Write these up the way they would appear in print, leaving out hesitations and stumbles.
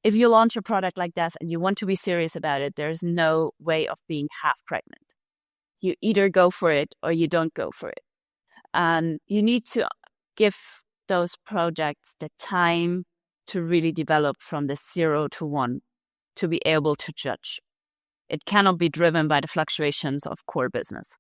if you launch a product like this and you want to be serious about it, there's no way of being half pregnant. You either go for it or you don't go for it. And you need to give those projects the time to really develop from the 0 to 1 to be able to judge. It cannot be driven by the fluctuations of core business.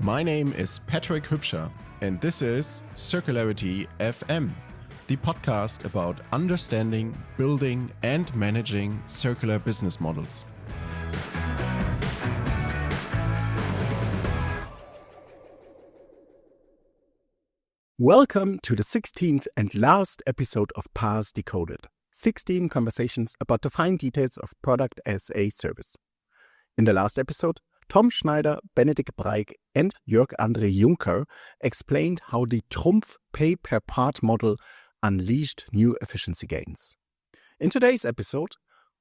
My name is Patrick Hypscher, and this is Circularity FM, the podcast about understanding, building, and managing circular business models. Welcome to the 16th and last episode of PaaS Decoded. 16 conversations about the fine details of product as a service. In the last episode, Tom Schneider, Benedikt Breik, and Jörg André Juncker explained how the Trumpf pay-per-part model unleashed new efficiency gains. In today's episode,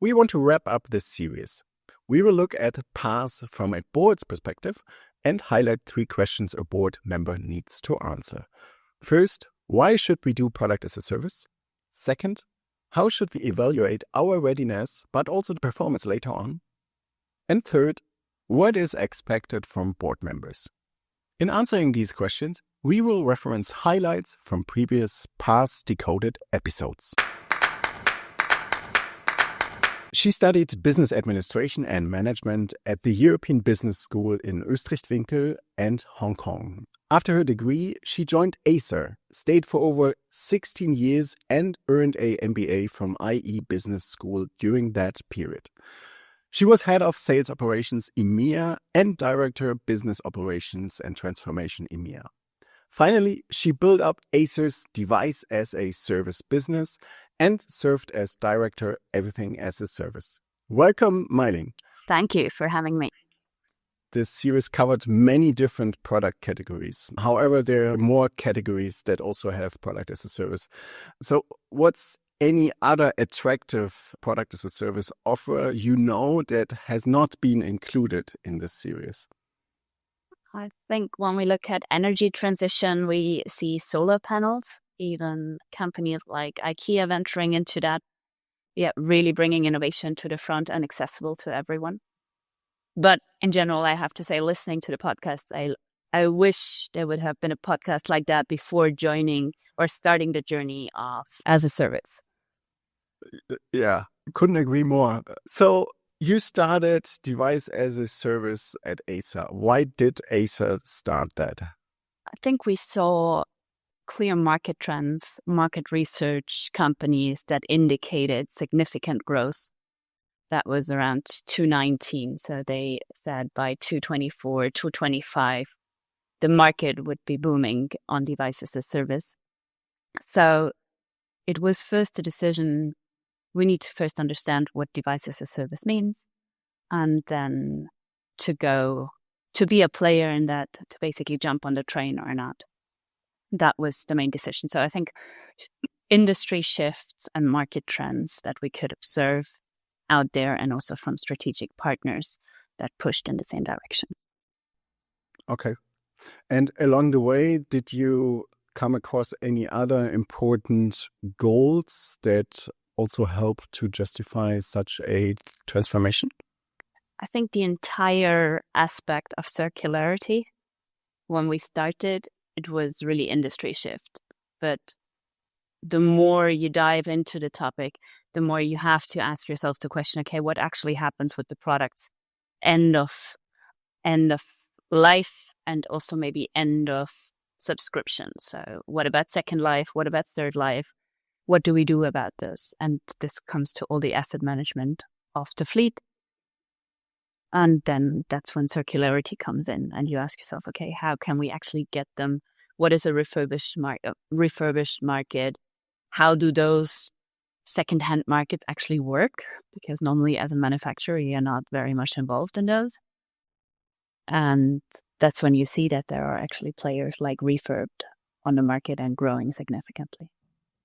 we want to wrap up this series. We will look at PaaS from a board's perspective and highlight 3 questions a board member needs to answer. First, why should we do product as a service? Second, how should we evaluate our readiness, but also the performance later on? And third, what is expected from board members? In answering these questions, we will reference highlights from previous PaaS Decoded episodes. She studied business administration and management at the European Business School in Österreich-Winkel and Hong Kong. After her degree, she joined Acer, stayed for over 16 years and earned an MBA from IE Business School during that period. She was head of sales operations EMEA and director business operations and transformation EMEA. Finally, she built up Acer's device as a service business and served as director everything as a service. Welcome, Mailin. Thank you for having me. This series covered many different product categories. However, there are more categories that also have product as a service. So what's any other attractive product as a service offer that has not been included in this series? I think when we look at energy transition, we see solar panels, even companies like IKEA venturing into that, really bringing innovation to the front and accessible to everyone. But in general, I have to say, listening to the podcast, I wish there would have been a podcast like that before joining or starting the journey of as a service. Yeah, couldn't agree more. So you started device as a service at Acer. Why did Acer start that? I think we saw clear market trends, market research companies that indicated significant growth. That was around 2019. So they said by 2024, 2025, the market would be booming on device as a service. So it was first a decision. We need to first understand what device as a service means, and then to be a player in that, to basically jump on the train or not. That was the main decision. So I think industry shifts and market trends that we could observe out there, and also from strategic partners that pushed in the same direction. Okay. And along the way, did you come across any other important goals that also help to justify such a transformation? I think the entire aspect of circularity, when we started, it was really industry shift. But the more you dive into the topic, the more you have to ask yourself the question, okay, what actually happens with the product's end of life, and also maybe end of subscription? So what about second life? What about third life? What do we do about this? And this comes to all the asset management of the fleet. And then that's when circularity comes in, and you ask yourself, okay, how can we actually get them? What is a refurbished market? How do those second-hand markets actually work? Because normally as a manufacturer, you're not very much involved in those. And that's when you see that there are actually players like Refurbed on the market and growing significantly.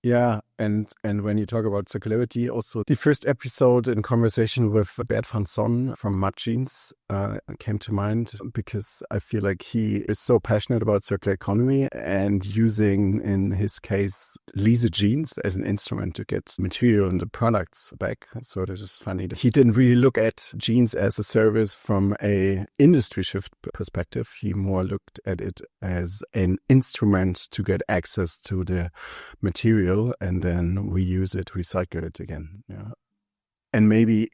Yeah, And when you talk about circularity, also the first episode in conversation with Bert van Son from Mud Jeans came to mind, because I feel like he is so passionate about circular economy and using, in his case, lease jeans as an instrument to get material and the products back. So this is funny. He didn't really look at jeans as a service from a industry shift perspective. He more looked at it as an instrument to get access to the material and then reuse it, recycle it again. Yeah. And maybe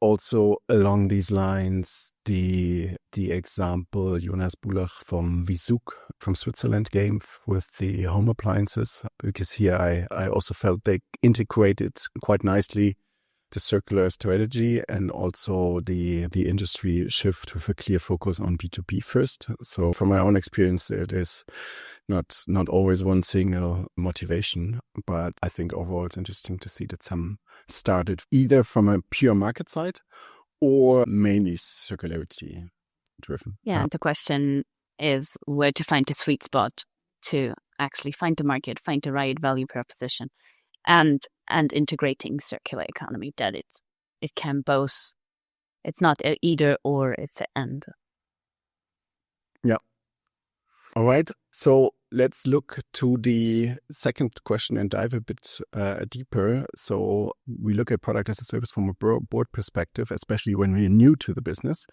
also along these lines, the example Jonas Bulach from Visuk from Switzerland gave with the home appliances, because here I also felt they integrated quite nicely the circular strategy and also the industry shift with a clear focus on B2B first. So from my own experience, there's not always one single motivation, but I think overall it's interesting to see that some started either from a pure market side or mainly circularity driven. Yeah, the question is where to find the sweet spot to actually find the market, find the right value proposition, and integrating circular economy, that it can both. It's not a either or, it's an and. Yeah. All right. So let's look to the second question and dive a bit deeper. So we look at product as a service from a board perspective, especially when we're new to the business.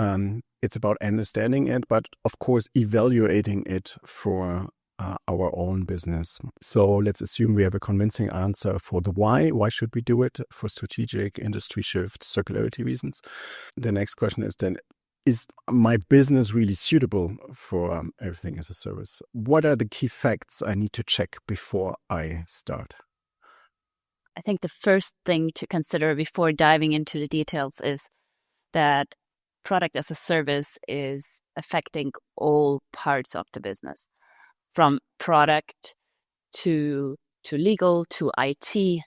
It's about understanding it, but of course, evaluating it for our own business. So let's assume we have a convincing answer for the why. Why should we do it? For strategic, industry shift, circularity reasons. The next question is then, is my business really suitable for everything as a service? What are the key facts I need to check before I start? I think the first thing to consider before diving into the details is that product as a service is affecting all parts of the business, from product to legal to IT.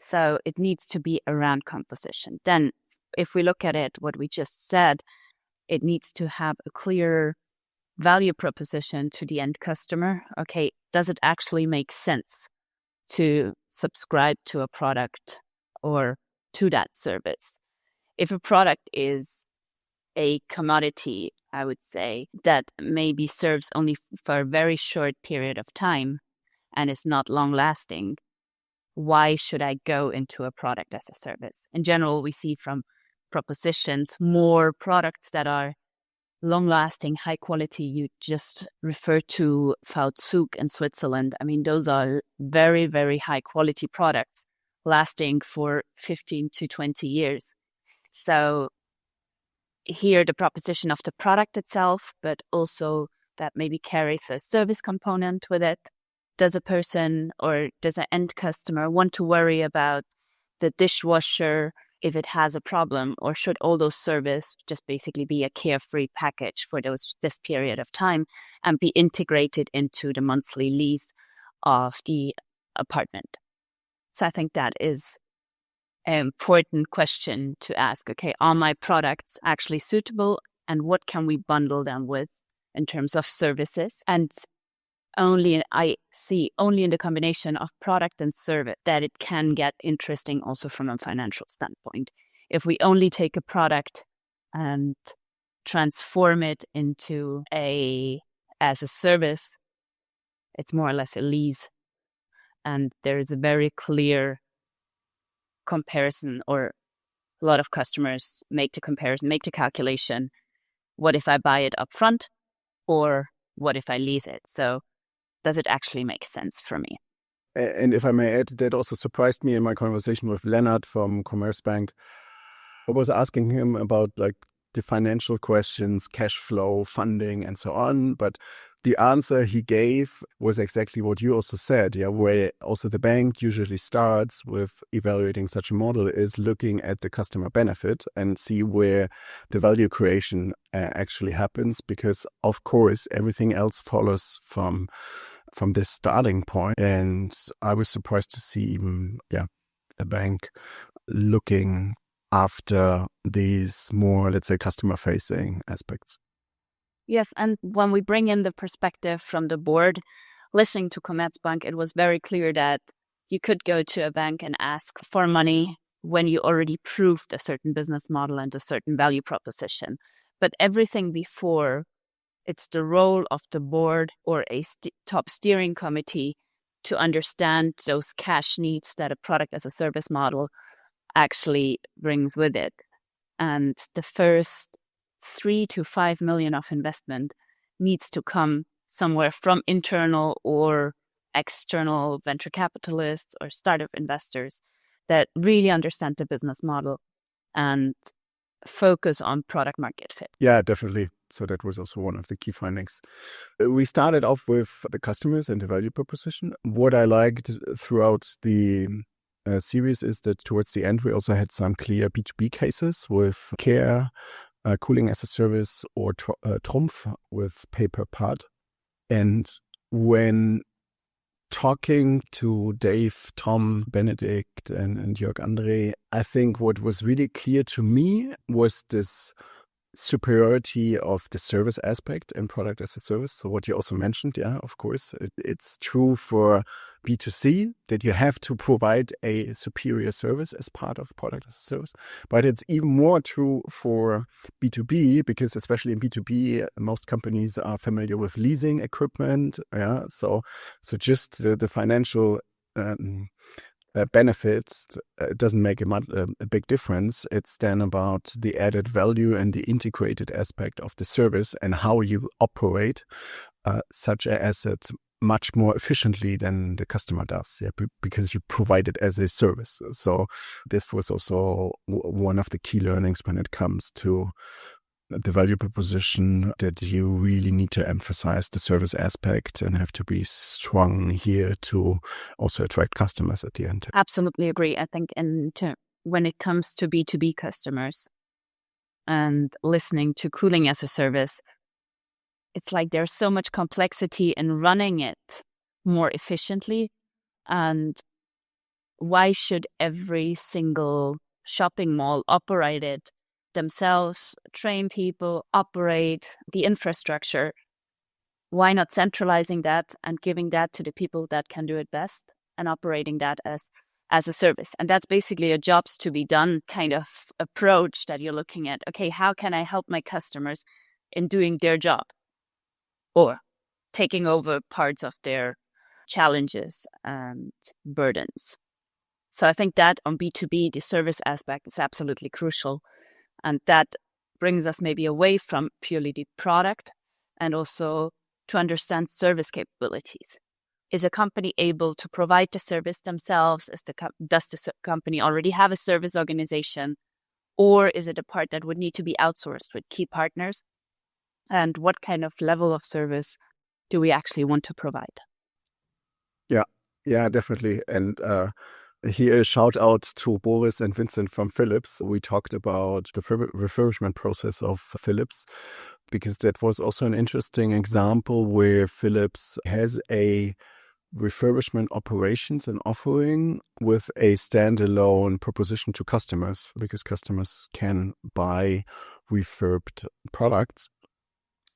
So it needs to be around composition. Then if we look at it, what we just said, it needs to have a clear value proposition to the end customer. Okay, does it actually make sense to subscribe to a product or to that service? If a product is a commodity, I would say, that maybe serves only for a very short period of time and is not long lasting, why should I go into a product as a service? In general, we see from propositions more products that are long-lasting, high quality. You just refer to Zug in Switzerland. I mean, those are very, very high quality products lasting for 15 to 20 years. So here, the proposition of the product itself, but also that maybe carries a service component with it. Does a person or does an end customer want to worry about the dishwasher if it has a problem, or should all those services just basically be a carefree package for this period of time and be integrated into the monthly lease of the apartment? So I think that is an important question to ask. Okay, are my products actually suitable, and what can we bundle them with in terms of services? And I see only in the combination of product and service that it can get interesting also from a financial standpoint. If we only take a product and transform it into as a service, it's more or less a lease. And there is a very clear comparison, or a lot of customers make the comparison, make the calculation. What if I buy it up front, or what if I lease it? So does it actually make sense for me? And if I may add, that also surprised me in my conversation with Lennart from Commerzbank. I was asking him about like the financial questions, cash flow, funding, and so on. But the answer he gave was exactly what you also said, where also the bank usually starts with evaluating such a model is looking at the customer benefit and see where the value creation actually happens, because of course everything else follows from this starting point. And I was surprised to see even the bank looking after these more, let's say, customer-facing aspects. Yes, and when we bring in the perspective from the board, listening to Commerzbank, it was very clear that You could go to a bank and ask for money when you already proved a certain business model and a certain value proposition. But everything before, it's the role of the board or a top steering committee to understand those cash needs that a product as a service model actually brings with it. And the first 3 to 5 million of investment needs to come somewhere from internal or external venture capitalists or startup investors that really understand the business model and focus on product market fit. Yeah, definitely. So that was also one of the key findings. We started off with the customers and the value proposition. What I liked throughout the series is that towards the end, we also had some clear B2B cases with Care, Cooling as a Service, or Trumpf with pay-per-part. And when talking to Dave, Tom, Benedict, and Jörg André, I think what was really clear to me was this superiority of the service aspect and product as a service. So what you also mentioned, yeah, of course, it's true for B2C that you have to provide a superior service as part of product as a service. But it's even more true for B2B, because especially in B2B, most companies are familiar with leasing equipment. Yeah, so just the financial benefits, it doesn't make a big difference. It's then about the added value and the integrated aspect of the service and how you operate such an asset much more efficiently than the customer does, yeah, because you provide it as a service. So this was also one of the key learnings when it comes to the value proposition, that you really need to emphasize the service aspect and have to be strong here to also attract customers at the end. Absolutely agree. I think when it comes to B2B customers and listening to cooling as a service, it's like there's so much complexity in running it more efficiently. And why should every single shopping mall operate it themselves, train people, operate the infrastructure? Why not centralizing that and giving that to the people that can do it best and operating that as a service? And that's basically a jobs to be done kind of approach that you're looking at. Okay, how can I help my customers in doing their job or taking over parts of their challenges and burdens? So I think that on B2B, the service aspect is absolutely crucial. And that brings us maybe away from purely the product and also to understand service capabilities. Is a company able to provide the service themselves? Does the company already have a service organization? Or is it a part that would need to be outsourced with key partners? And what kind of level of service do we actually want to provide? Yeah, definitely. And here, a shout out to Boris and Vincent from Philips. We talked about the refurbishment process of Philips, because that was also an interesting example where Philips has a refurbishment operations and offering with a standalone proposition to customers, because customers can buy refurbed products.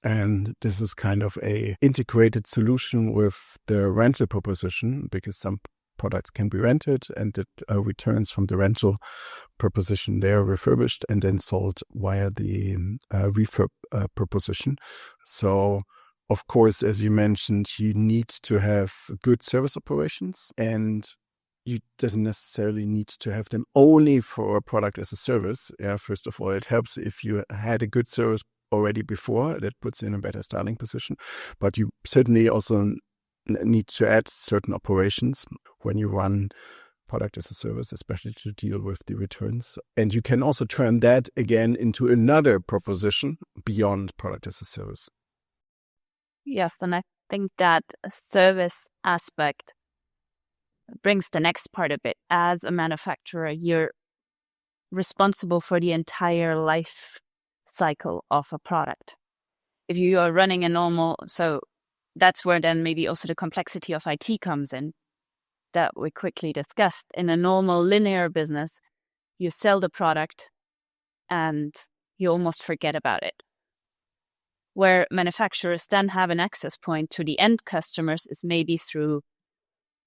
And this is kind of a integrated solution with the rental proposition, because some products can be rented and it returns from the rental proposition. They are refurbished and then sold via the refurb proposition. So, of course, as you mentioned, you need to have good service operations, and you doesn't necessarily need to have them only for a product as a service. Yeah, first of all, it helps if you had a good service already before. That puts you in a better starting position. But you certainly also need to add certain operations when you run product as a service, especially to deal with the returns. And you can also turn that again into another proposition beyond product as a service. Yes, and I think that service aspect brings the next part of it. As a manufacturer, you're responsible for the entire life cycle of a product. If you are running a normal, so that's where then maybe also the complexity of IT comes in that we quickly discussed. In a normal linear business, you sell the product and you almost forget about it. Where manufacturers then have an access point to the end customers is maybe through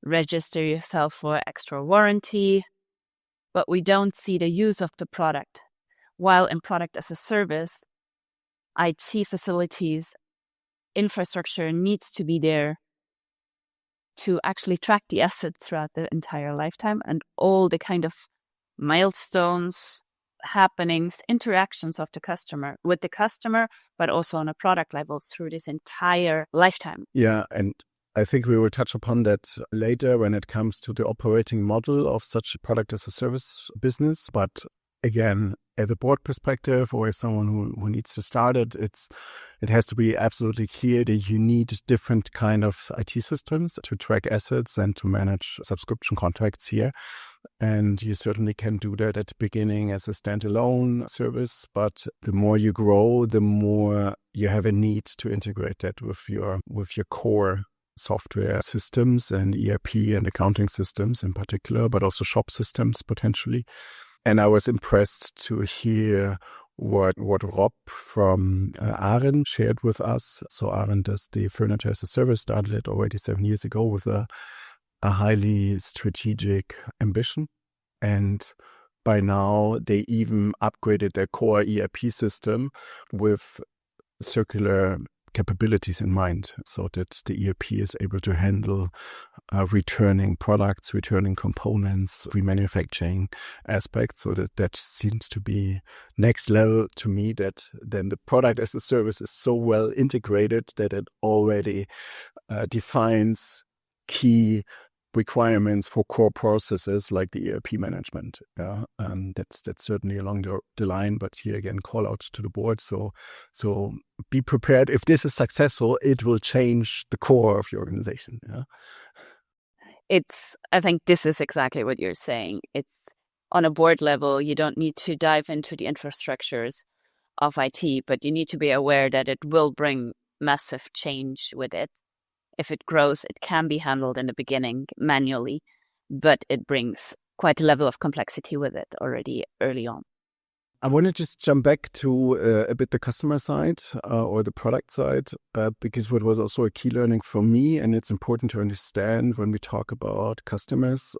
register yourself for extra warranty, but we don't see the use of the product. While in product as a service, IT facilities, infrastructure needs to be there to actually track the asset throughout the entire lifetime and all the kind of milestones, happenings, interactions of the customer with the customer, but also on a product level through this entire lifetime. Yeah, and I think we will touch upon that later when it comes to the operating model of such a product as a service business. But again, at the board perspective, or as someone who needs to start it, it has to be absolutely clear that you need different kind of IT systems to track assets and to manage subscription contracts here. And you certainly can do that at the beginning as a standalone service, but the more you grow, the more you have a need to integrate that with your core software systems and ERP and accounting systems in particular, but also shop systems potentially. And I was impressed to hear what Rob from Aren shared with us. So Aren does the furniture as a service, started it already 7 years ago with a highly strategic ambition. And by now, they even upgraded their core ERP system with circular capabilities in mind, so that the ERP is able to handle returning products, returning components, remanufacturing aspects. So that seems to be next level to me, that then the product as a service is so well integrated that it already defines key requirements for core processes like the ERP management. Yeah, and that's certainly along the line. But here again, call out to the board. So be prepared. If this is successful, it will change the core of your organization. Yeah. I think this is exactly what you're saying. It's on a board level, you don't need to dive into the infrastructures of IT, but you need to be aware that it will bring massive change with it. If it grows, it can be handled in the beginning manually, but it brings quite a level of complexity with it already early on. I want to just jump back to a bit the customer side or the product side, because what was also a key learning for me, and it's important to understand when we talk about customers,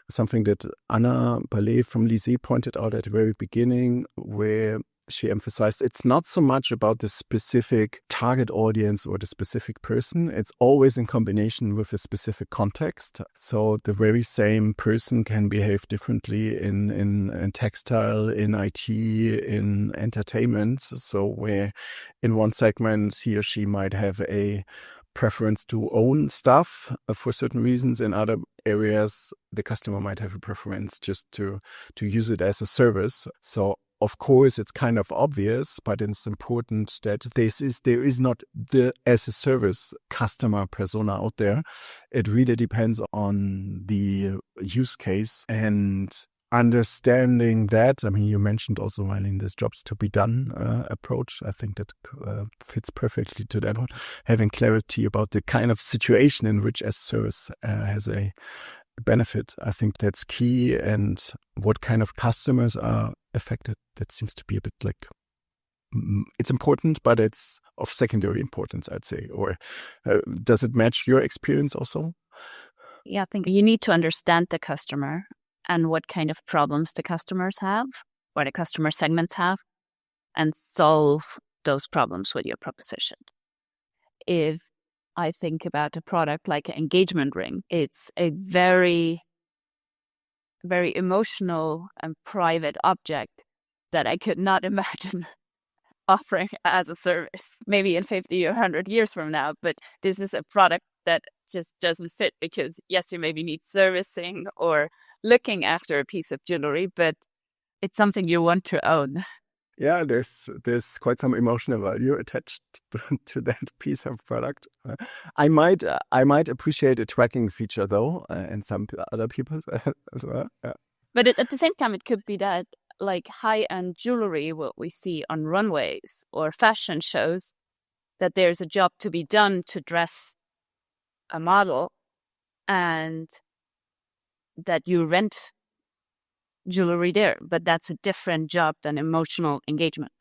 something that Anna Ballet from Lycée pointed out at the very beginning, where she emphasized it's not so much about the specific target audience or the specific person. It's always in combination with a specific context. So the very same person can behave differently in textile, in IT, in entertainment. So where in one segment he or she might have a preference to own stuff for certain reasons. In other areas, the customer might have a preference just to use it as a service. So of course, it's kind of obvious, but it's important that there is not the as a service customer persona out there. It really depends on the use case and understanding that. I mean, you mentioned also, Mailin, this jobs to be done approach. I think that fits perfectly to that one. Having clarity about the kind of situation in which as a service has a benefit, I think that's key. And what kind of customers are affected, that seems to be a bit like, it's important, but it's of secondary importance, I'd say. Or does it match your experience also? Yeah, I think you need to understand the customer and what kind of problems the customers have, or the customer segments have, and solve those problems with your proposition. If I think about a product like an engagement ring, it's a very, very emotional and private object that I could not imagine offering as a service, maybe in 50 or 100 years from now. But this is a product that just doesn't fit because, yes, you maybe need servicing or looking after a piece of jewelry, but it's something you want to own. Yeah, there's quite some emotional value attached to that piece of product. I might appreciate a tracking feature though, and some other people as well. Yeah. But at the same time, it could be that like high-end jewelry, what we see on runways or fashion shows, that there's a job to be done to dress a model, and that you rent jewelry there, but that's a different job than emotional engagement.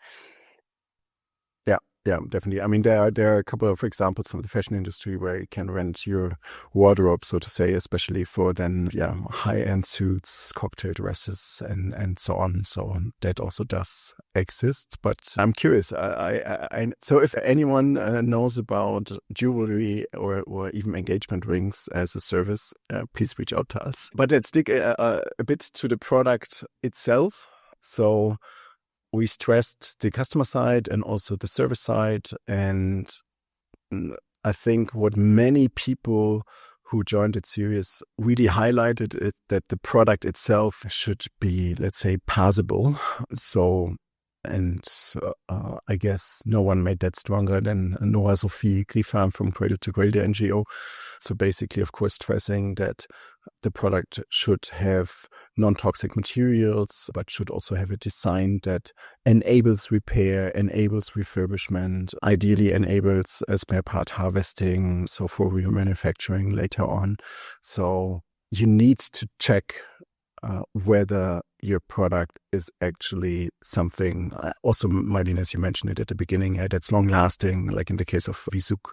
Yeah, Yeah, definitely. I mean, there are a couple of examples from the fashion industry where you can rent your wardrobe, so to say, especially for then, high-end suits, cocktail dresses, and so on. So that also does exist. But I'm curious. So if anyone knows about jewelry or even engagement rings as a service, please reach out to us. But let's dig a bit to the product itself. So we stressed the customer side and also the service side. And I think what many people who joined it serious really highlighted is that the product itself should be, let's say, parsable. So, and I guess no one made that stronger than Nora Sophie Griffam from Cradle to Cradle NGO. So basically, of course, stressing that the product should have non-toxic materials, but should also have a design that enables repair, enables refurbishment, ideally enables spare part harvesting, so for remanufacturing later on. So you need to check whether your product is actually something, also, Mailin, as you mentioned it at the beginning, that's long-lasting, like in the case of Visuk.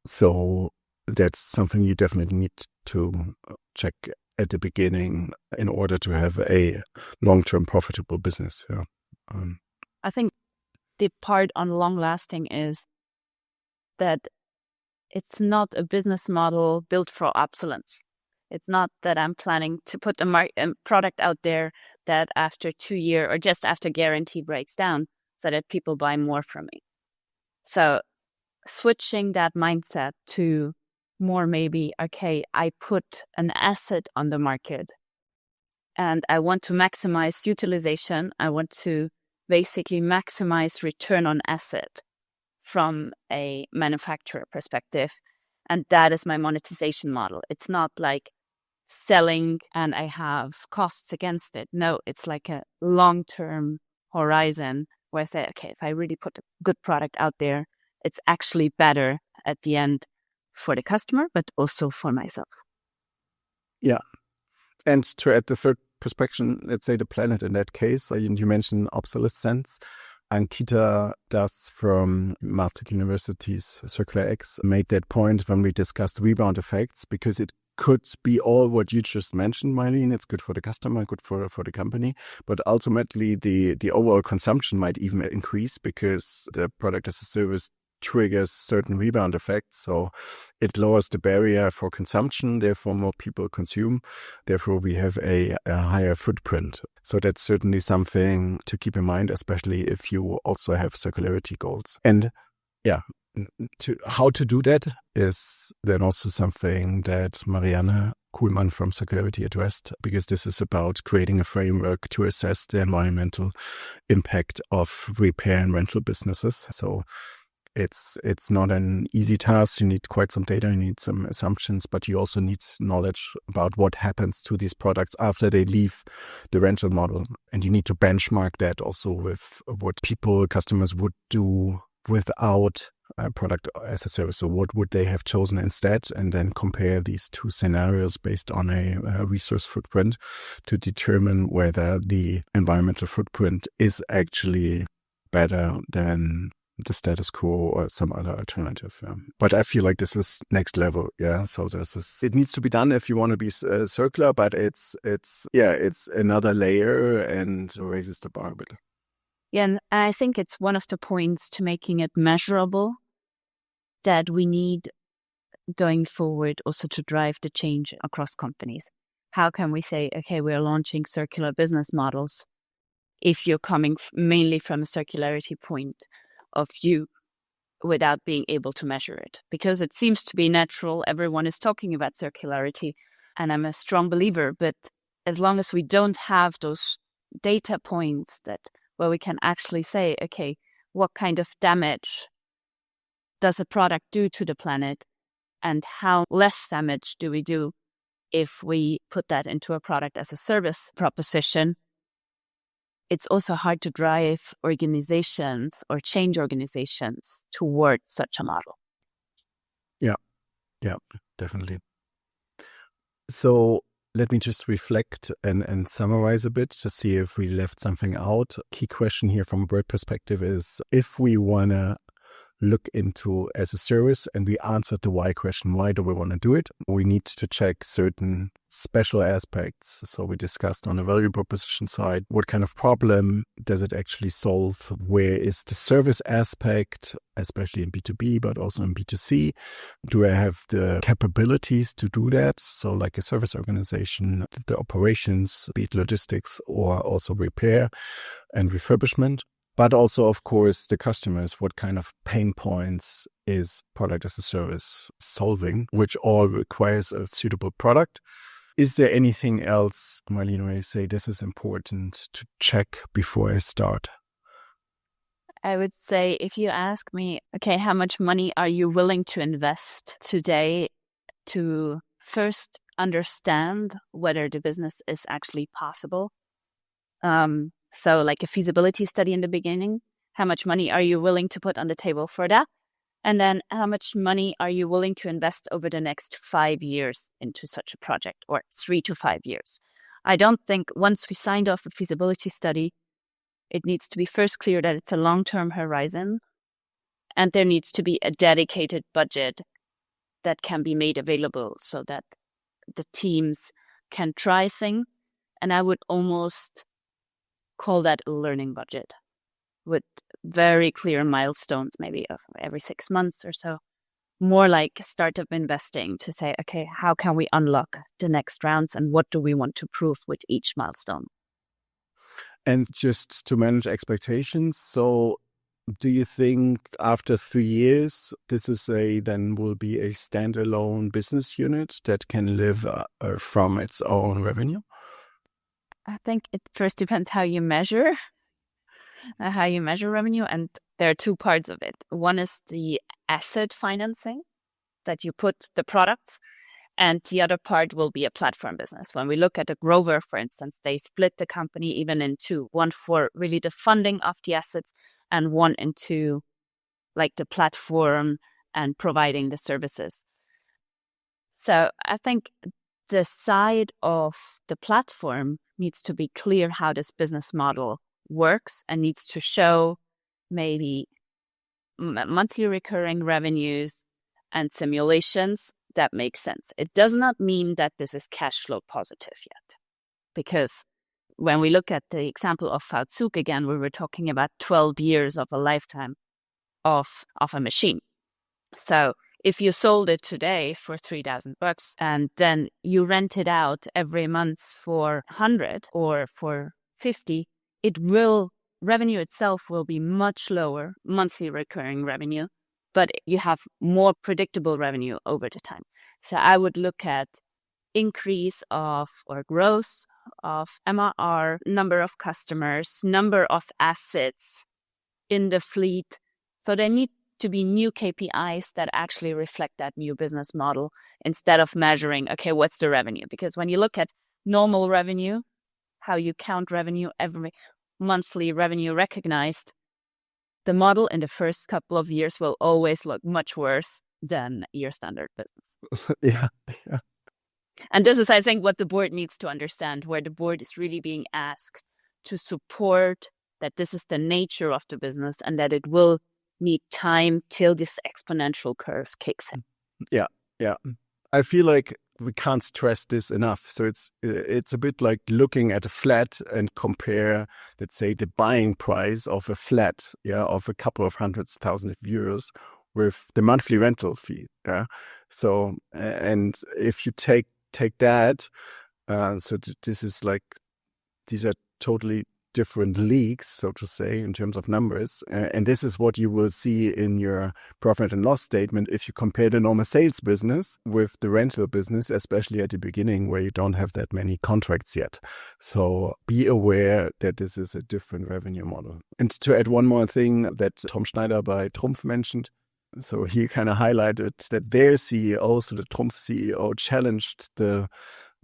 So that's something you definitely need to check at the beginning in order to have a long-term profitable business. Yeah. I think the part on long-lasting is that it's not a business model built for obsolescence. It's not that I'm planning to put a product out there that after 2 years or just after guarantee breaks down so that people buy more from me. So switching that mindset to more maybe, okay, I put an asset on the market and I want to maximize utilization. I want to basically maximize return on asset from a manufacturer perspective. And that is my monetization model. It's not like selling and I have costs against it. No, it's like a long-term horizon where I say, okay, if I really put a good product out there, it's actually better at the end for the customer, but also for myself. Yeah. And to add the third perspective, let's say the planet in that case, you mentioned obsolescence. Ankita Das from Maastricht University's Circular X made that point when we discussed rebound effects, because it could be all what you just mentioned, Mailin. It's good for the customer, good for the company, but ultimately the overall consumption might even increase because the product as a service triggers certain rebound effects. So it lowers the barrier for consumption, therefore more people consume, therefore we have a higher footprint. So that's certainly something to keep in mind, especially if you also have circularity goals. And yeah, how to do that is then also something that Marianne Kuhlmann from Circularity addressed, because this is about creating a framework to assess the environmental impact of repair and rental businesses. So it's not an easy task. You need quite some data, you need some assumptions, but you also need knowledge about what happens to these products after they leave the rental model. And you need to benchmark that also with what customers would do without a product as a service. So what would they have chosen instead? And then compare these two scenarios based on a resource footprint to determine whether the environmental footprint is actually better than the status quo or some other alternative. Yeah. But I feel like this is next level. Yeah. So it needs to be done if you want to be circular, but it's another layer and raises the bar a bit. Yeah. And I think it's one of the points to making it measurable that we need going forward also to drive the change across companies. How can we say, okay, we're launching circular business models if you're coming mainly from a circularity point of view without being able to measure it? Because it seems to be natural. Everyone is talking about circularity and I'm a strong believer, but as long as we don't have those data points where we can actually say, okay, what kind of damage does a product do to the planet and how less damage do we do if we put that into a product as a service proposition, it's also hard to drive organizations or change organizations towards such a model. Yeah, definitely. So let me just reflect and summarize a bit to see if we left something out. Key question here from a broad perspective is, if we want to look into as a service, and we answered the why question. Why do we want to do it? We need to check certain special aspects. So we discussed on the value proposition side, what kind of problem does it actually solve? Where is the service aspect, especially in B2B, but also in B2C? Do I have the capabilities to do that? So like a service organization, the operations, be it logistics or also repair and refurbishment. But also, of course, the customers, what kind of pain points is product as a service solving, which all requires a suitable product. Is there anything else, Mailin, where you say this is important to check before I start? I would say if you ask me, okay, how much money are you willing to invest today to first understand whether the business is actually possible? So like a feasibility study in the beginning, how much money are you willing to put on the table for that? And then how much money are you willing to invest over the next 5 years into such a project, or 3 to 5 years? I don't think once we signed off a feasibility study, it needs to be first clear that it's a long-term horizon, and there needs to be a dedicated budget that can be made available so that the teams can try things. And I would almost call that a learning budget with very clear milestones, maybe of every 6 months or so. More like startup investing to say, okay, how can we unlock the next rounds and what do we want to prove with each milestone? And just to manage expectations, so do you think after 3 years, this is then will be a standalone business unit that can live from its own revenue? I think it first depends how you measure revenue. And there are two parts of it. One is the asset financing that you put the products, and the other part will be a platform business. When we look at a Grover, for instance, they split the company even in two, one for really the funding of the assets and one into like the platform and providing the services. So I think the side of the platform needs to be clear how this business model works and needs to show maybe monthly recurring revenues and simulations that make sense. It does not mean that this is cash flow positive yet, because when we look at the example of Zug again, we were talking about 12 years of a lifetime of a machine. So if you sold it today for $3,000 and then you rent it out every month for 100 or for 50, revenue itself will be much lower, monthly recurring revenue, but you have more predictable revenue over the time. So I would look at increase of or growth of MRR, number of customers, number of assets in the fleet. So they need to be new KPIs that actually reflect that new business model instead of measuring, okay, what's the revenue? Because when you look at normal revenue, how you count revenue, every monthly revenue recognized, the model in the first couple of years will always look much worse than your standard business. Yeah. And this is, I think, what the board needs to understand, where the board is really being asked to support that this is the nature of the business and that it will need time till this exponential curve kicks in. Yeah. I feel like we can't stress this enough. So it's a bit like looking at a flat and compare, let's say, the buying price of a flat, of a couple of hundreds thousand of euros with the monthly rental fee. Yeah. So, and if you take that, this is like, these are totally different leagues, so to say, in terms of numbers. And this is what you will see in your profit and loss statement if you compare the normal sales business with the rental business, especially at the beginning where you don't have that many contracts yet. So be aware that this is a different revenue model. And to add one more thing that Tom Schneider by Trumpf mentioned, so he kind of highlighted that their CEO, so the Trumpf CEO, challenged the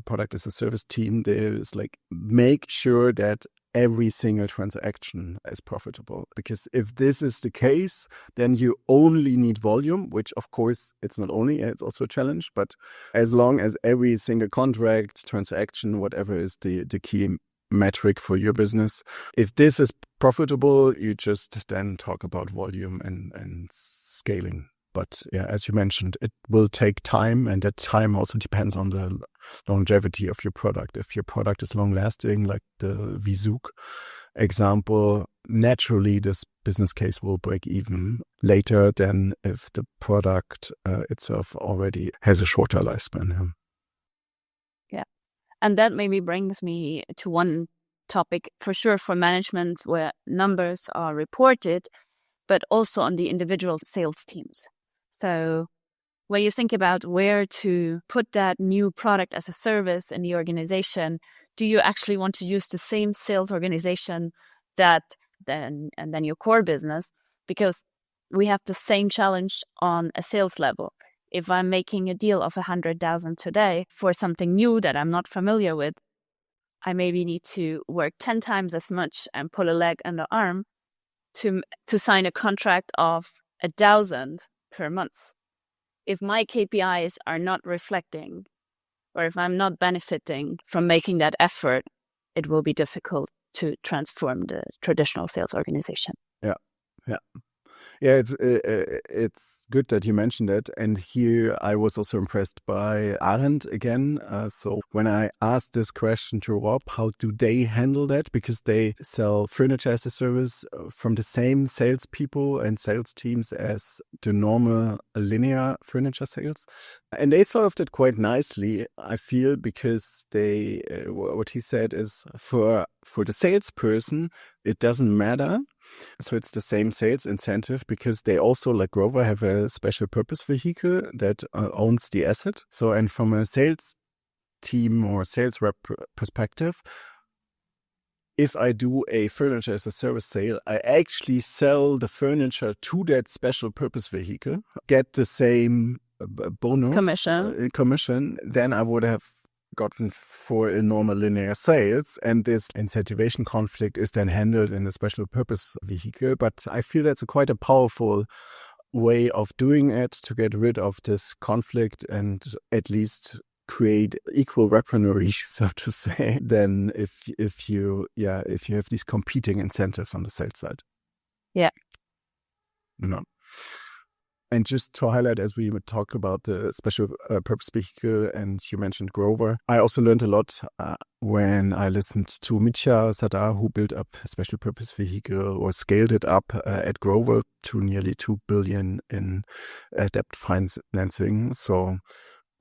product as a service team. There is like, make sure that every single transaction is profitable. Because if this is the case, then you only need volume, which of course it's not only, it's also a challenge, but as long as every single contract, transaction, whatever is the key metric for your business. If this is profitable, you just then talk about volume and scaling. But yeah, as you mentioned, it will take time, and that time also depends on the longevity of your product. If your product is long lasting, like the Vzook example, naturally this business case will break even later than if the product itself already has a shorter lifespan. Yeah. And that maybe brings me to one topic for sure for management where numbers are reported, but also on the individual sales teams. So when you think about where to put that new product as a service in the organization, do you actually want to use the same sales organization and then your core business? Because we have the same challenge on a sales level. If I'm making a deal of 100,000 today for something new that I'm not familiar with, I maybe need to work 10 times as much and pull a leg and an arm to sign a contract of 1,000 per month. If my KPIs are not reflecting, or if I'm not benefiting from making that effort, it will be difficult to transform the traditional sales organization. Yeah, it's good that you mentioned it. And here I was also impressed by Arendt again. So when I asked this question to Rob, how do they handle that? Because they sell furniture as a service from the same salespeople and sales teams as the normal linear furniture sales. And they solved it quite nicely, I feel, because they, what he said is for the salesperson, it doesn't matter. So it's the same sales incentive because they also, like Grover, have a special purpose vehicle that owns the asset. So, and from a sales team or sales rep perspective, if I do a furniture as a service sale, I actually sell the furniture to that special purpose vehicle, get the same bonus commission, then I would have gotten for a normal linear sales, and this incentivization conflict is then handled in a special purpose vehicle. But I feel that's quite a powerful way of doing it to get rid of this conflict and at least create equal weaponry, so to say, than if you have these competing incentives on the sales side. Yeah. No. And just to highlight, as we would talk about the special purpose vehicle, and you mentioned Grover, I also learned a lot when I listened to Mitya Sadar, who built up a special purpose vehicle or scaled it up at Grover to nearly 2 billion in debt financing. So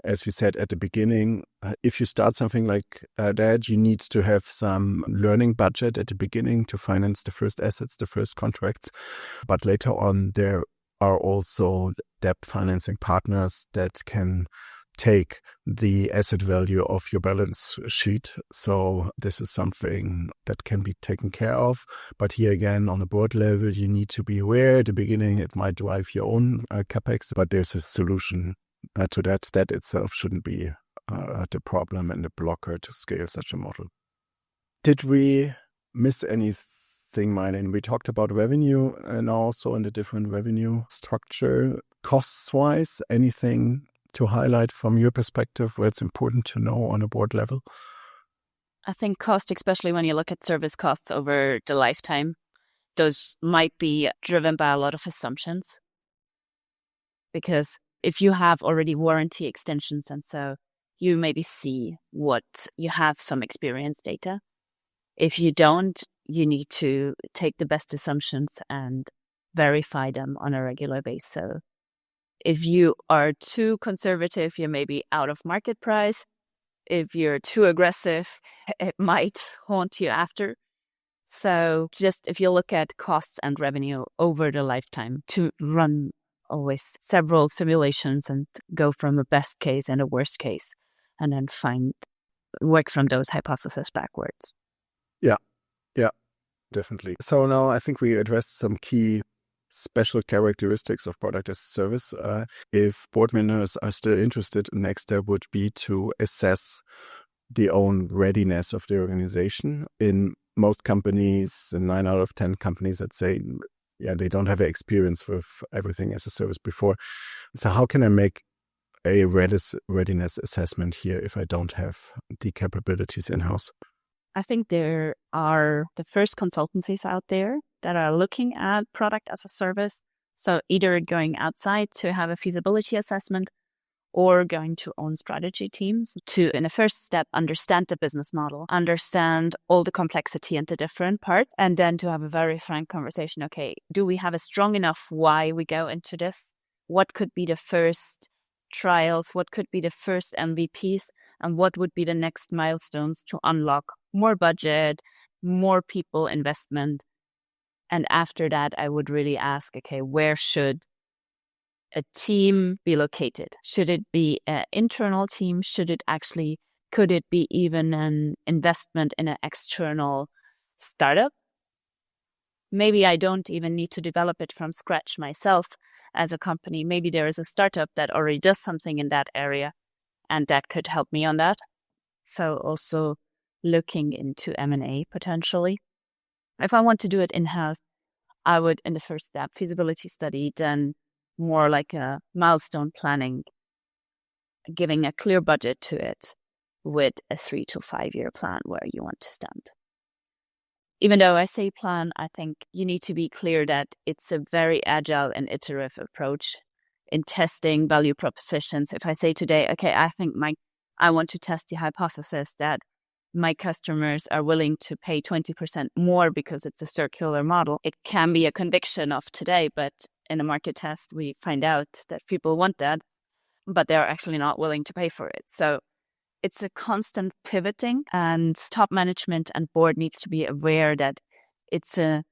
as we said at the beginning, if you start something like that, you need to have some learning budget at the beginning to finance the first assets, the first contracts. But later on, there are also debt financing partners that can take the asset value of your balance sheet. So this is something that can be taken care of. But here again, on the board level, you need to be aware at the beginning, it might drive your own CapEx, but there's a solution to that. That itself shouldn't be the problem and the blocker to scale such a model. Did we miss anything, Mailin? We talked about revenue and also in the different revenue structure. Costs-wise, anything to highlight from your perspective where it's important to know on a board level? I think cost, especially when you look at service costs over the lifetime, those might be driven by a lot of assumptions. Because if you have already warranty extensions and so you maybe see what you have some experience data. If you don't, you need to take the best assumptions and verify them on a regular basis. So if you are too conservative, you're maybe out of market price. If you're too aggressive, it might haunt you after. So just if you look at costs and revenue over the lifetime, to run always several simulations and go from a best case and a worst case, and then work from those hypotheses backwards. Yeah, definitely. So now I think we addressed some key special characteristics of product as a service. If board members are still interested, the next step would be to assess the own readiness of the organization. In most companies, 9 out of 10 companies that say, they don't have experience with everything as a service before. So how can I make a readiness assessment here if I don't have the capabilities in-house? I think there are the first consultancies out there that are looking at product as a service. So either going outside to have a feasibility assessment or going to own strategy teams to, in a first step, understand the business model, understand all the complexity and the different parts, and then to have a very frank conversation. Okay, do we have a strong enough why we go into this? What could be the first trials? What could be the first MVPs? And what would be the next milestones to unlock more budget, more people investment? And after that, I would really ask, okay, where should a team be located? Should it be an internal team? Could it be even an investment in an external startup? Maybe I don't even need to develop it from scratch myself as a company. Maybe there is a startup that already does something in that area and that could help me on that. So also looking into M&A potentially. If I want to do it in-house, I would, in the first step, feasibility study, then more like a milestone planning, giving a clear budget to it with a 3 to 5 year plan where you want to stand. Even though I say plan, I think you need to be clear that it's a very agile and iterative approach in testing value propositions. If I say today, okay, I want to test the hypothesis that my customers are willing to pay 20% more because it's a circular model, it can be a conviction of today, but in a market test, we find out that people want that, but they're actually not willing to pay for it. So it's a constant pivoting, and top management and board needs to be aware that it's a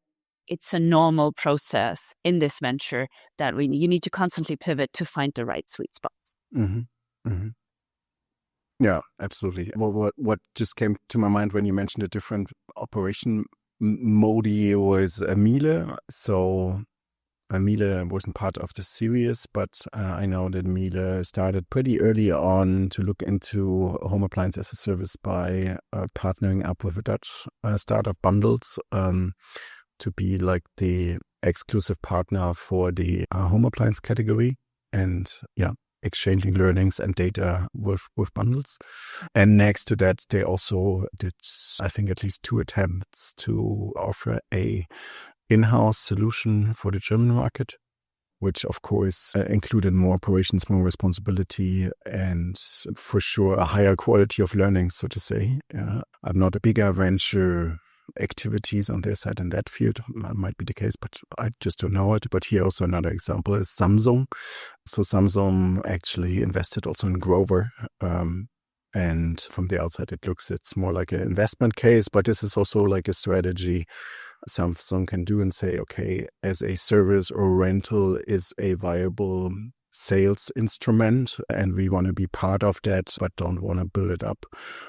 normal process in this venture that you need to constantly pivot to find the right sweet spots. Mm-hmm. Mm-hmm. Yeah, absolutely. Well, what just came to my mind when you mentioned a different operation mode was Miele. So Miele wasn't part of the series, but I know that Miele started pretty early on to look into home appliance as a service by partnering up with a Dutch startup, Bundles, to be like the exclusive partner for the home appliance category. And yeah, exchanging learnings and data with Bundles. And next to that, they also did, I think, at least 2 attempts to offer a in-house solution for the German market, which of course included more operations, more responsibility, and for sure a higher quality of learning, so to say. I'm not a bigger venture activities on their side in that field. Might be the case, but I just don't know it. But here also another example is Samsung. So Samsung actually invested also in Grover. And from the outside, it's more like an investment case, but this is also like a strategy Samsung can do and say, okay, as a service or rental is a viable sales instrument, and we want to be part of that, but don't want to build it up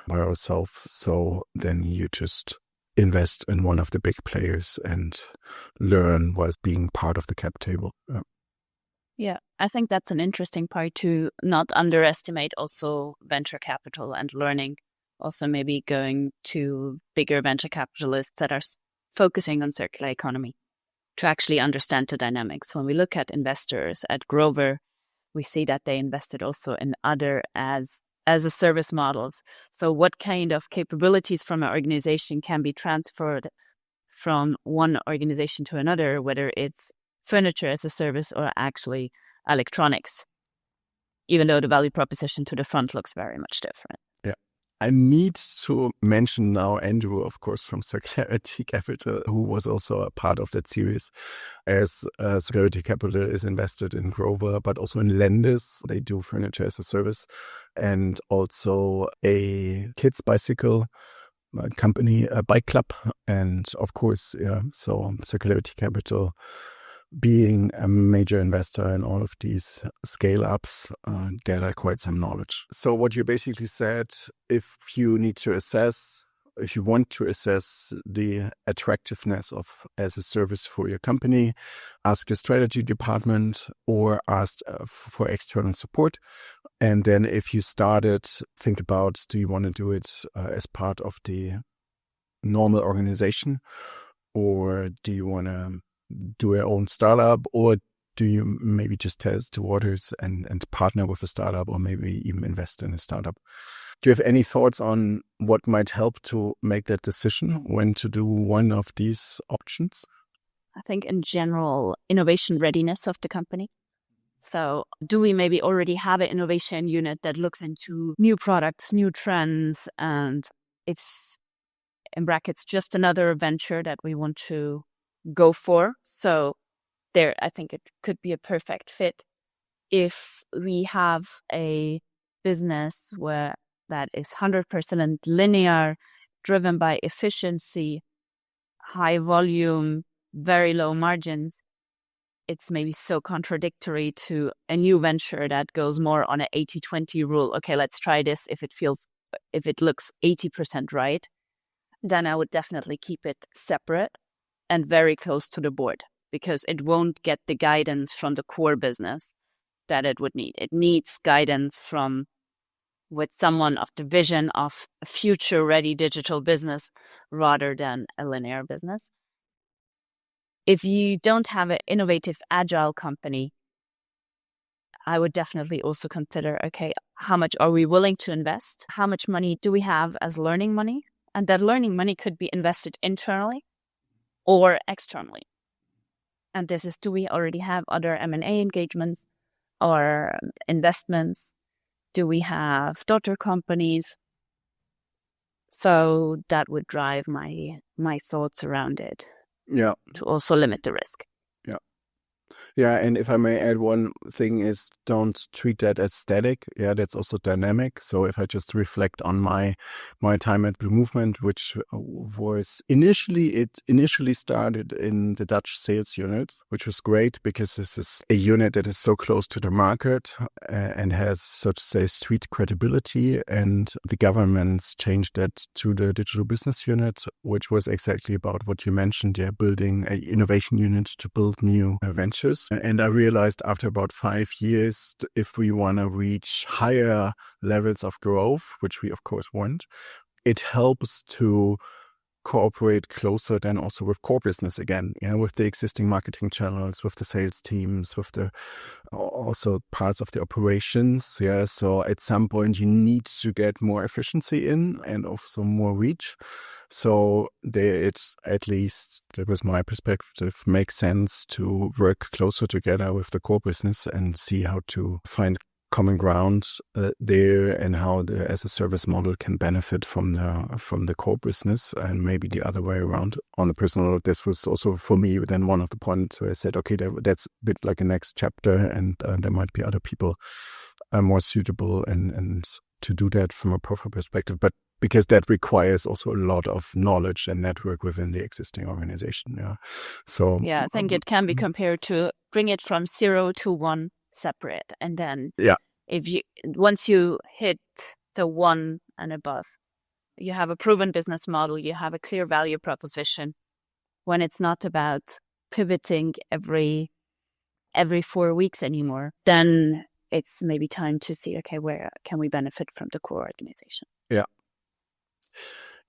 by ourselves. So then you just invest in one of the big players and learn whilst being part of the cap table. Yeah, I think that's an interesting part to not underestimate also venture capital and learning. Also maybe going to bigger venture capitalists that are focusing on circular economy to actually understand the dynamics. When we look at investors at Grover, we see that they invested also in other as a service models. So what kind of capabilities from an organization can be transferred from one organization to another, whether it's furniture as a service or actually electronics, even though the value proposition to the front looks very much different. Yeah. I need to mention now Andrew, of course, from Circularity Capital, who was also a part of that series, as Circularity Capital is invested in Grover, but also in Lendis. They do furniture as a service, and also a kids bicycle company, a bike club. And of course, yeah, so Circularity Capital being a major investor in all of these scale-ups, gather quite some knowledge. So what you basically said, if you want to assess the attractiveness of as a service for your company, ask your strategy department or ask for external support. And then if you started, think about, do you want to do it as part of the normal organization, or do you want to do your own startup, or do you maybe just test the waters and partner with a startup, or maybe even invest in a startup? Do you have any thoughts on what might help to make that decision when to do one of these options? I think in general, innovation readiness of the company. So do we maybe already have an innovation unit that looks into new products, new trends, and it's, in brackets, just another venture that we want to go for? So there, I think it could be a perfect fit. If we have a business where that is 100% linear, driven by efficiency, high volume, very low margins, it's maybe so contradictory to a new venture that goes more on an 80-20 rule. Okay, let's try this. If it looks 80% right, then I would definitely keep it separate and very close to the board, because it won't get the guidance from the core business that it would need. It needs guidance with someone of the vision of a future-ready digital business rather than a linear business. If you don't have an innovative, agile company, I would definitely also consider, okay, how much are we willing to invest? How much money do we have as learning money? And that learning money could be invested internally or externally. And this is, do we already have other M&A engagements or investments? Do we have daughter companies? So that would drive my thoughts around it. Yeah. To also limit the risk. Yeah, and if I may add, one thing is, don't treat that as static. Yeah, that's also dynamic. So if I just reflect on my time at Blue Movement, which was initially started in the Dutch sales unit, which was great because this is a unit that is so close to the market and has, so to say, street credibility. And the governments changed that to the digital business unit, which was exactly about what you mentioned. Yeah, building an innovation unit to build new ventures. And I realized after about 5 years, if we want to reach higher levels of growth, which we of course want, it helps to cooperate closer then also with core business again, with the existing marketing channels, with the sales teams, with the also parts of the operations. Yeah, so at some point you need to get more efficiency in and also more reach. So it's, at least that was my perspective, makes sense to work closer together with the core business and see how to find common ground there, and how the as a service model can benefit from the core business, and maybe the other way around. On a personal note, this was also for me then one of the points where I said, okay, that's a bit like a next chapter, and there might be other people more suitable and to do that from a profit perspective, but because that requires also a lot of knowledge and network within the existing organization. Yeah, so yeah, I think it can be compared to bring it from 0 to 1 separate, and then once you hit the 1 and above, you have a proven business model, you have a clear value proposition. When it's not about pivoting every 4 weeks anymore, then it's maybe time to see, okay, where can we benefit from the core organization? Yeah.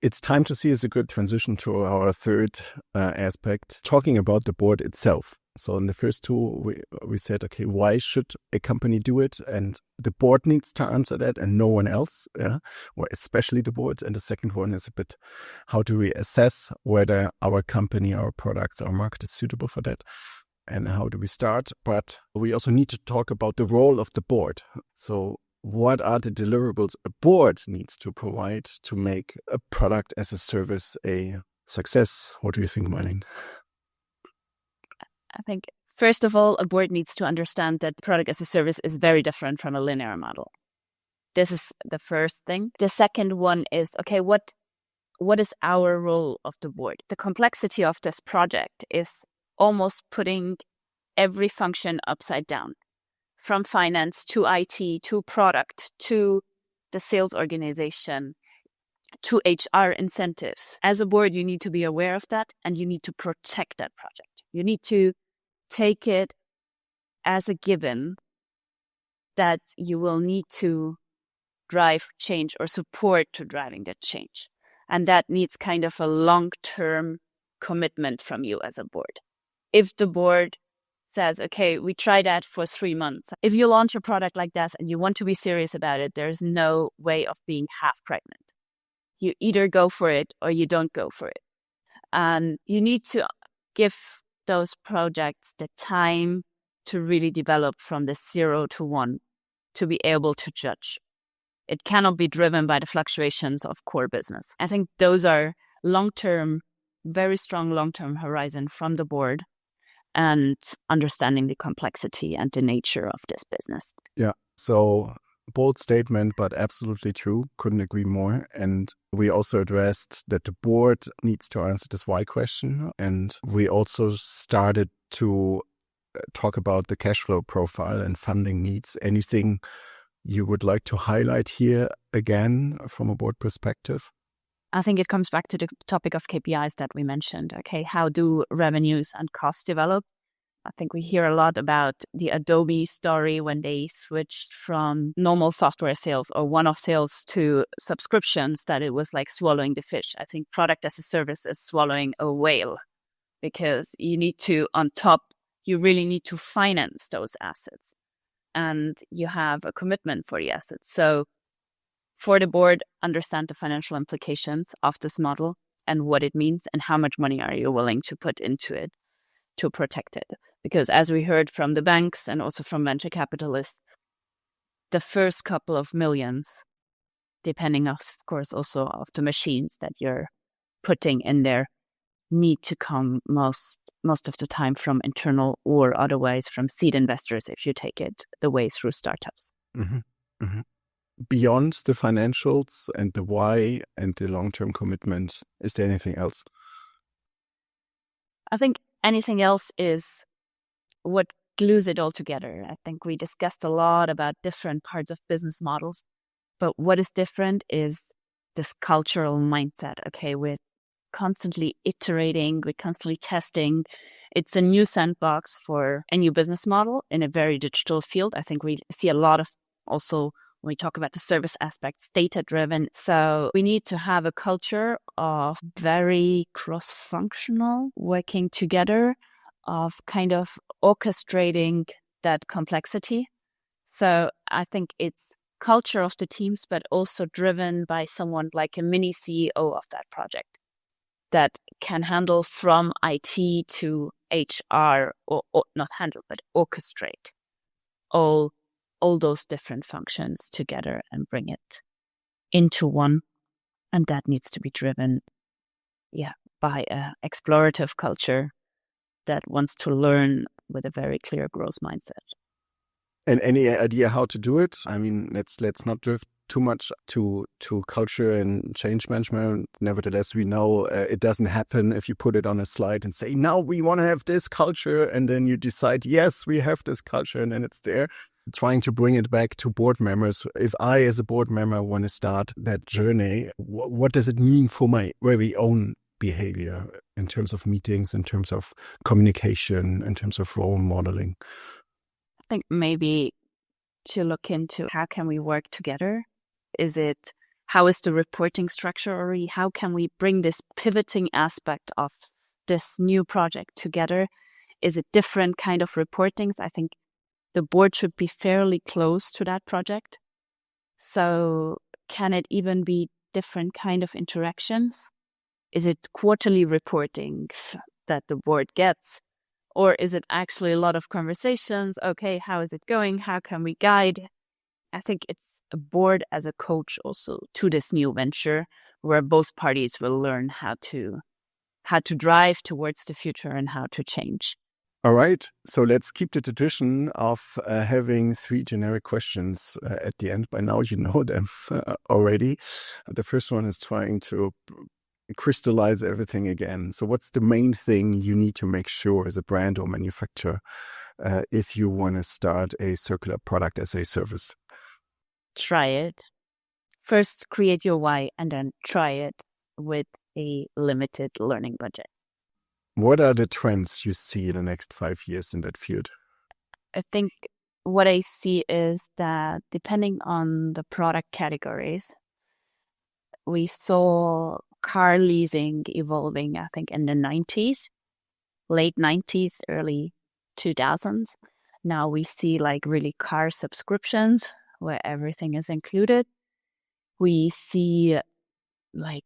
It's time to see is a good transition to our third aspect, talking about the board itself. So in the first two, we said, okay, why should a company do it? And the board needs to answer that and no one else, or especially the board. And the second one is a bit, how do we assess whether our company, our products, our market is suitable for that? And how do we start? But we also need to talk about the role of the board. So what are the deliverables a board needs to provide to make a product as a service a success? What do you think, Mailin? I think, first of all, a board needs to understand that product as a service is very different from a linear model. This is the first thing. The second one is, okay, what is our role of the board? The complexity of this project is almost putting every function upside down, from finance to IT to product to the sales organization to HR incentives. As a board, you need to be aware of that and you need to protect that project. You need to take it as a given that you will need to drive change or support to driving that change. And that needs kind of a long-term commitment from you as a board. If the board says, okay, we try that for 3 months. If you launch a product like this and you want to be serious about it, there's no way of being half pregnant. You either go for it or you don't go for it. And you need to give those projects the time to really develop from the 0 to 1 to be able to judge. It cannot be driven by the fluctuations of core business. I think those are long-term, very strong long-term horizon from the board and understanding the complexity and the nature of this business. Yeah. So bold statement, but absolutely true. Couldn't agree more. And we also addressed that the board needs to answer this why question. And we also started to talk about the cash flow profile and funding needs. Anything you would like to highlight here again from a board perspective? I think it comes back to the topic of KPIs that we mentioned. Okay, how do revenues and costs develop? I think we hear a lot about the Adobe story when they switched from normal software sales or one-off sales to subscriptions, that it was like swallowing the fish. I think product as a service is swallowing a whale, because you need to, on top, you really need to finance those assets and you have a commitment for the assets. So for the board, understand the financial implications of this model and what it means and how much money are you willing to put into it to protect it. Because as we heard from the banks and also from venture capitalists, the first couple of millions, depending of course also of the machines that you're putting in there, need to come most of the time from internal or otherwise from seed investors if you take it the way through startups. Mm-hmm. Mm-hmm. Beyond the financials and the why and the long-term commitment, is there anything else? I think anything else is what glues it all together. I think we discussed a lot about different parts of business models, but what is different is this cultural mindset. Okay, we're constantly iterating, we're constantly testing. It's a new sandbox for a new business model in a very digital field. I think we see a lot of also when we talk about the service aspects, data-driven. So we need to have a culture of very cross-functional working together, of kind of orchestrating that complexity. So I think it's culture of the teams, but also driven by someone like a mini CEO of that project that can handle from IT to HR, or not handle, but orchestrate all those different functions together and bring it into one. And that needs to be driven, by an explorative culture that wants to learn with a very clear growth mindset. And any idea how to do it? I mean, let's not drift too much to culture and change management. Nevertheless, we know it doesn't happen if you put it on a slide and say, now we want to have this culture, and then you decide, yes, we have this culture, and then it's there. Trying to bring it back to board members. If I, as a board member, want to start that journey, what does it mean for my very own behavior in terms of meetings, in terms of communication, in terms of role modeling? I think maybe to look into how can we work together? How is the reporting structure already? How can we bring this pivoting aspect of this new project together? Is it different kind of reportings? I think the board should be fairly close to that project. So can it even be different kind of interactions? Is it quarterly reportings that the board gets? Or is it actually a lot of conversations? Okay, how is it going? How can we guide? I think it's a board as a coach also to this new venture, where both parties will learn how to drive towards the future and how to change. All right. So let's keep the tradition of having 3 generic questions at the end. By now, you know them already. The first one is trying to crystallize everything again. So what's the main thing you need to make sure as a brand or manufacturer if you want to start a circular product as a service? Try it. First, create your why, and then try it with a limited learning budget. What are the trends you see in the next 5 years in that field? I think what I see is that depending on the product categories, we saw car leasing evolving, I think, in the 90s, late 90s, early 2000s. Now we see like really car subscriptions where everything is included. We see like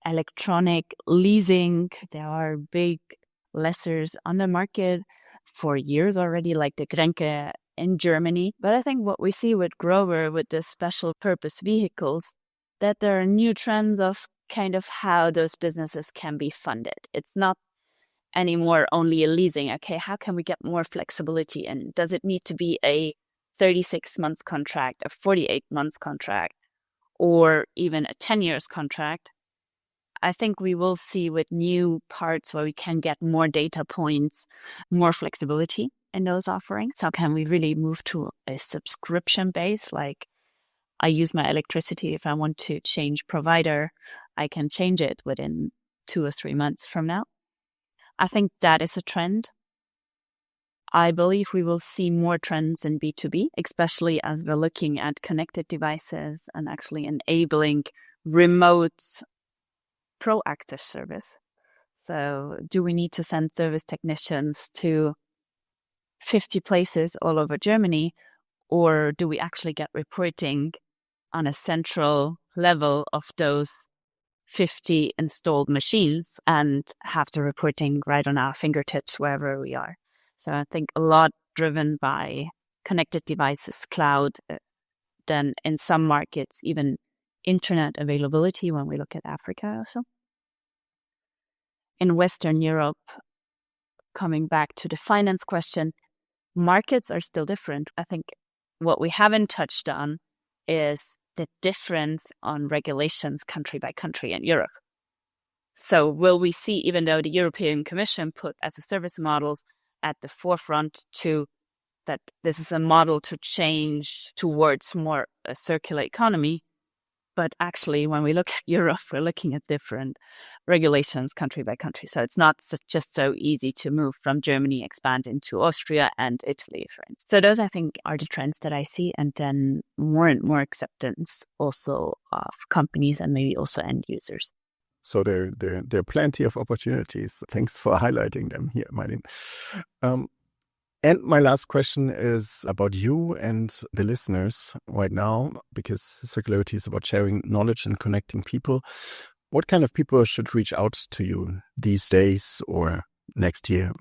electronic leasing. There are big lessors on the market for years already, like the Grenke in Germany. But I think what we see with Grover, with the special purpose vehicles, that there are new trends of kind of how those businesses can be funded. It's not anymore only a leasing. Okay, how can we get more flexibility? And does it need to be a 36 months contract, a 48 months contract, or even a 10 years contract? I think we will see with new parts where we can get more data points, more flexibility in those offerings. How can we really move to a subscription base? Like I use my electricity. If I want to change provider, I can change it within 2 or 3 months from now. I think that is a trend. I believe we will see more trends in B2B, especially as we're looking at connected devices and actually enabling remote proactive service. So do we need to send service technicians to 50 places all over Germany, or do we actually get reporting on a central level of those 50 installed machines and have the reporting right on our fingertips wherever we are? So I think a lot driven by connected devices, cloud, then in some markets, even internet availability when we look at Africa also. In Western Europe, coming back to the finance question, markets are still different. I think what we haven't touched on is the difference on regulations country by country in Europe. So will we see, even though the European Commission put as a service models at the forefront to that this is a model to change towards more a circular economy, but actually when we look at Europe, we're looking at different regulations country by country. So it's not just so easy to move from Germany, expand into Austria and Italy, for instance. So those, I think, are the trends that I see. And then more and more acceptance also of companies and maybe also end users. So there are plenty of opportunities. Thanks for highlighting them here, Mailin. And my last question is about you and the listeners right now, because circularity is about sharing knowledge and connecting people. What kind of people should reach out to you these days or next year?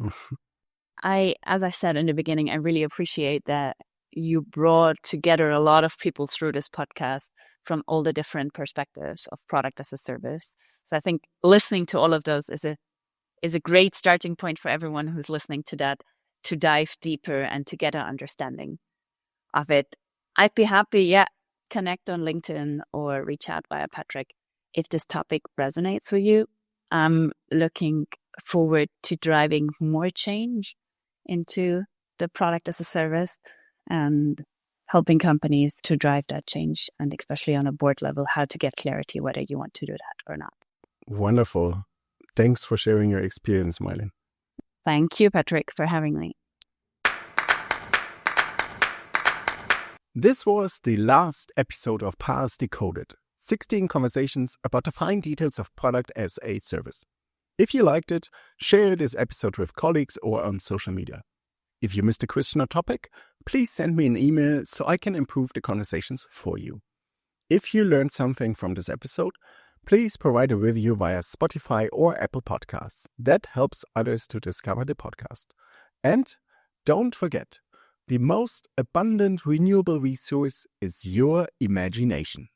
As I said in the beginning, I really appreciate that you brought together a lot of people through this podcast from all the different perspectives of product as a service. So I think listening to all of those is a great starting point for everyone who's listening to that, to dive deeper and to get an understanding of it. I'd be happy, connect on LinkedIn or reach out via Patrick if this topic resonates with you. I'm looking forward to driving more change into the product as a service and helping companies to drive that change, and especially on a board level, how to get clarity whether you want to do that or not. Wonderful. Thanks for sharing your experience, Mailin. Thank you, Patrick, for having me. This was the last episode of PaaS Decoded, 16 conversations about the fine details of product as a service. If you liked it, share this episode with colleagues or on social media. If you missed a question or topic, please send me an email so I can improve the conversations for you. If you learned something from this episode, please provide a review via Spotify or Apple Podcasts. That helps others to discover the podcast. And don't forget, the most abundant renewable resource is your imagination.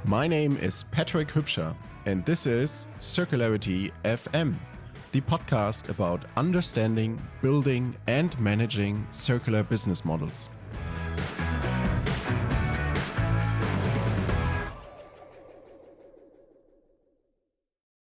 My name is Patrick Hypscher, and this is Circularity FM, the podcast about understanding, building, and managing circular business models.